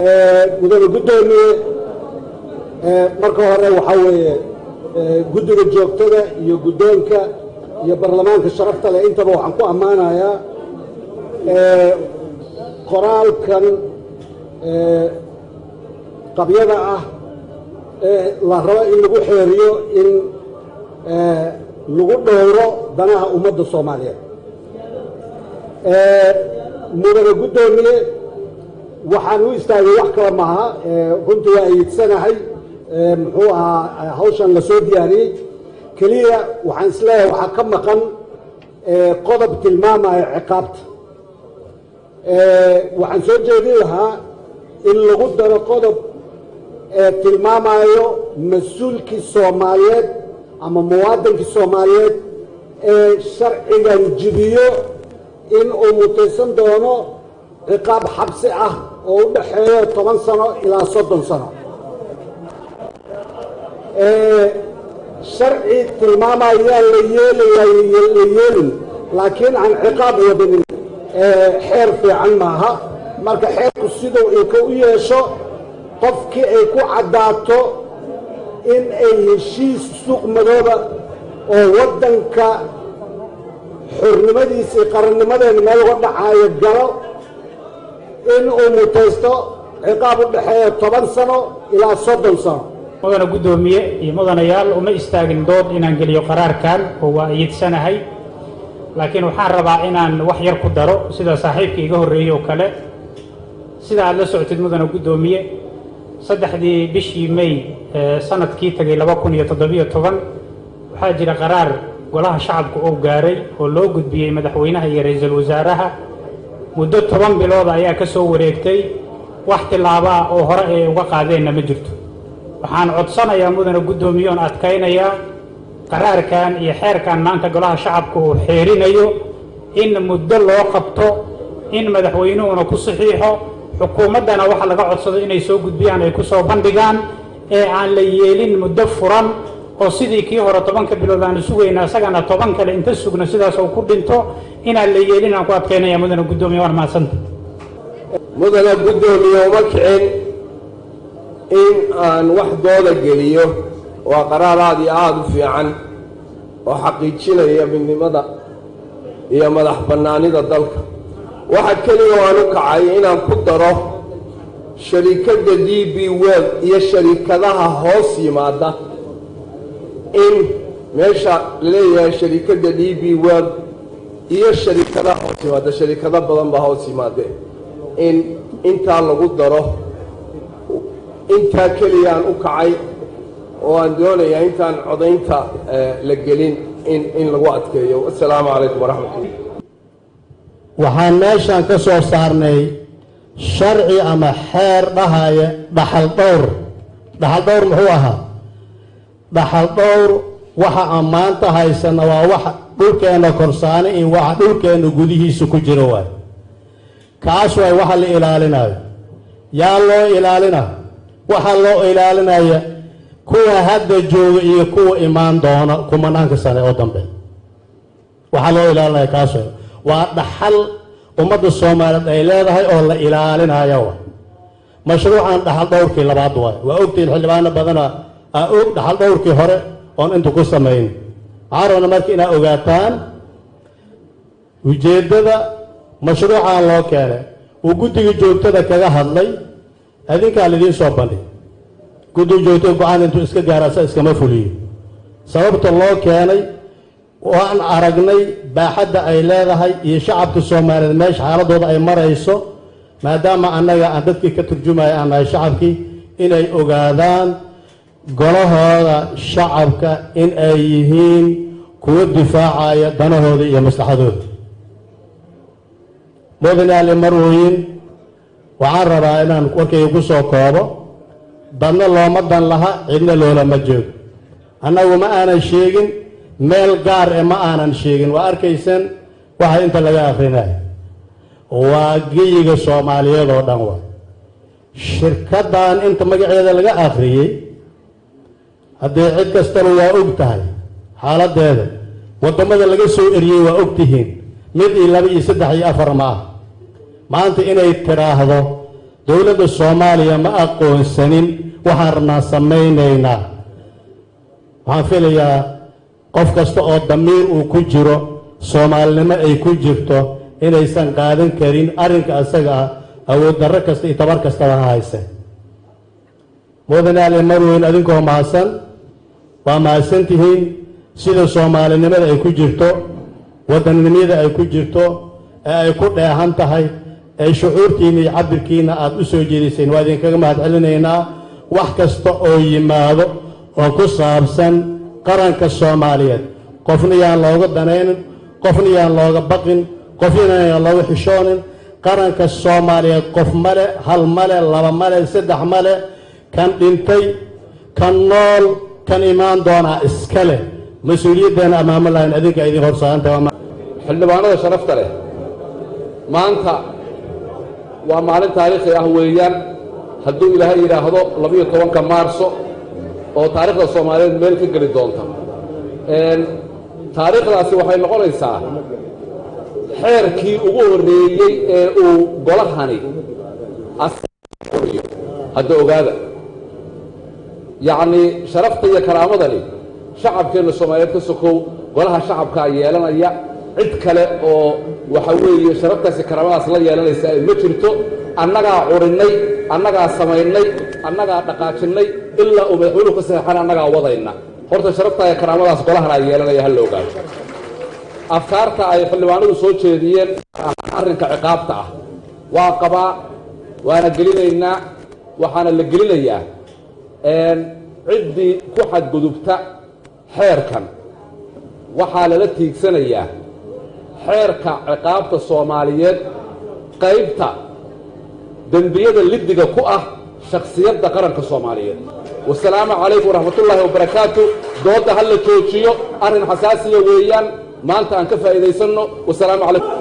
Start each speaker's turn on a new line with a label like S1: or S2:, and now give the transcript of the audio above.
S1: mudane gudoomiye marka hore waxa weeye guddiga joogtada iyo guddoonka iyo baarlamaanka sharafta leh intaba waxaan ku ammaanayaa qoraalkan qabyada ah la rabo in lagu xeeriyo in lagu dhowro danaha ummadda Soomaaliyeed. mudane gudoomiye waxaan u istaagay wax kale maaha runtii waa ayidsanahay muxuu ahaa hawshan la soo diyaariyey keliya waxaan isleeyahay waxaa ka maqan qodob tilmaamaya ciqaabta. waxaan soo jeedin lahaa in lagu daro qodob tilmaamayo mas-uulkii Soomaaliyeed ama muwaadinkii Soomaaliyeed ee sharcigan jibiyo in uu mutaysan doono ciqaab xabsi ah oo u dhaxeeyo 10 sano ilaa 30 sano. sharci tilmaamaya la yeelin laakiin aan ciqaab wadanin xeer fiican maaha. marka xeerku sidoo uu u yeesho qofkii ay ku caddaato in ay heshiis suuq madooba oo waddanka xornimadiisa iyo qarannimadeena meel uga dhacayo galo in uu mutaysto ciqaab u dhaxeeya 10 sano ilaa 30 sano.
S2: mudane gudoomiye iyo mudanayaal uma istaagin dood inaan geliyo qaraarkan oo waa ayidsanahay, laakiin waxaan rabaa inaan wax yar ku daro sida saaxiibkii iga horreeyay oo kale. sida aad la socotid mudane gudoomiye 3 bishii May sanadkii tagay 2017 waxaa jira qaraar golaha shacabka oo gaaray oo loo gudbiyey madaxweynaha iyo ra'iisul wasaaraha. muddo 10 bilood ayaa ka soo wareegtay, wax tilaabo ah oo hore ay uga qaadeenna ma jirto. waxaan codsanayaa mudane gudoomiye oon adkaynayaa qaraarkan iyo xeerkan maanta golaha shacabka uu xeerinayo in muddo loo qabto, in madaxweynuhuna ku saxiixo, xukuumaddana waxa laga codsado inay soo gudbiyaan ay ku soo bandhigaan, ee aan la yeelin muddo furan oo sidii kii hore 10 bilood aan sugayna asagana 10 kale inta sugna sidaas oo ku dhinto inaan la yeelin. aan ku adkaynayaa mudane gudoomiye waan mahadsantahay.
S3: mudane gudoomiye uma kicin in aan wax dooda geliyo, waa qaraar aad iyo aad u fiican oo xaqiijinaya midnimada iyo madax bannaanida dalka. waxa keliya waan u kacay inaan ku daro sharikadda DP World iyo sharikadaha hoos yimaada in meesha laleeyahay sharikadda DP World iyo sharikadaha hoos yimaada, sharikado badan baa hoos yimaadeen, in intaa lagu daro. intaa keliya aan u kacay oo aan doonayaa intaan codaynta la gelin in lagu adkeeyo. assalaamu calaykum waraxmatullah.
S4: waxaan meeshaan ka soo saarnay sharci ama xeer dhahaya dhaxal dhowr muxuu ahaa? dhaxal dhowr waxa aan maanta haysana waa waxa dhulkeenna korsaanay iyo waxa dhulkeenna gudihiisa ku jira waay. kaas waay waxa la ilaalinayo. yaa loo ilaalina? waxaa loo ilaalinaya kuwa hadda jooga iyo kuwa imaan doona kumanaanka sane oo dambe. waxaa loo ilaalinaya kaas waay. waa dhaxal ummadda Soomaaliyeed ay leedahay oo la ilaalinayo. mashruucan dhaxal dhowrkii labaad waay. waa ogtiin xildhibaano badana og dhaxal dhowrkii hore oon inta ku samayn. waxaan rabnaa marka inaad ogaataan ujeeddada mashruucan loo keenay. uu guddiga joogtada kaga hadlay, adinkaa lidiin soo bandhig. guddiga joogtada go-aan intuu iska gaarasa iskama fuliyo. sababta loo keenay waan aragnay baaxadda ay leedahay iyo shacabka Soomaaliyeed meesha xaaladooda ay marayso, maadaama annaga aan dadkii ka turjumaya aan nahay shacabkii, inay ogaadaan golahooda shacabka in ay yihiin kuwa difaacaya danahooda iyo maslaxadooda. mudanayaal marweyn, waxaan rabaa inaan warkayga ku soo koobo. dadna looma dan laha, cidna loolama joogo. annagu ma aanan sheegin meel gaar ma aanan sheegin. waa arkaysaan waxa inta laga akhrinayo waa geyiga Soomaaliyeed oo dhan. waa shirkaddan inta magaceeda laga akhriyey, haddii cid kastaba waa og tahay xaaladeeda. waddamada laga soo eriyey waa og tihiin. 1 iyo 2 iyo 3 iyo 4 ma ah. maanta inay tiraahdo dowladda Soomaaliya ma aqoonsanin waxaan rabnaa samaynaynaa. waxaan filayaa qof kasta oo damiir uu ku jiro Soomaalinimo ay ku jirto inaysan qaadan karin arrinka asaga ah awood darro kasta iyo tabar kastaba ha hayse. mudanaale marweyn adinkoo mahadsan waa mahadsantihiin sida Soomaalinimada ay ku jirto wadannimada ay ku jirto ee ay ku dheehan tahay ee shucuurtiina iyo cabirkiina aad u soo jeediseen waa idinkaga mahadcelinaynaa. wax kasta oo yimaado oo ku saabsan qaranka Soomaaliyeed qofna yaan looga danaynin qofna yaan looga baqin qofna yaan looga xishoonin. qaranka Soomaaliyeed qof male hal male laba male saddex male kan dhintay kan nool kan imaan doona iskale mas-uuliyaddeena amaama lahayn adinka idin horsaantay.
S5: xildhibaanada sharafta leh maanta waa maalin taariikhi ah weeyaan hadduu ilaahay yidhaahdo 12 maarso oo taariikhda Soomaaliyeed meel ka geli doonta. taariikhdaasi waxay noqonaysaa xeerkii ugu horreeyey ee uu golahani hadda ogaada yacni sharafta iyo karaamadani shacabkeenna Soomaaliyeed ka sokow golaha shacabkaa yeelanaya cid kale oo waxa weeye sharaftaasi karaamadaas la yeelanaysa ma jirto. annagaa curinnay annagaa samaynay annagaa dhaqaajinnay ilaa uu madaxweynuhu ka saxeexan annagaa wadayna. horta sharafta iyo karaamadaas golahan ay yeelanaya ha la ogaado. afkaarta ay xildhibaanadu soo jeediyeen arrinka ciqaabta ah waa qabaa waana gelinaynaa waxaana la gelinayaa ciddii ku xadgudubta xeerkan waxaa lala tiigsanayaa xeerka ciqaabta Soomaaliyeed qaybta dembiyada liddiga ku ah shakhsiyadda qaranka Soomaaliyeed. wasalaamu calaykum waraxmatullaahi wabarakaatu. dooda ha la joojiyo arrin xasaasiya weeyaan maanta aan ka faa'iidaysanno. wasalaamu calaykum.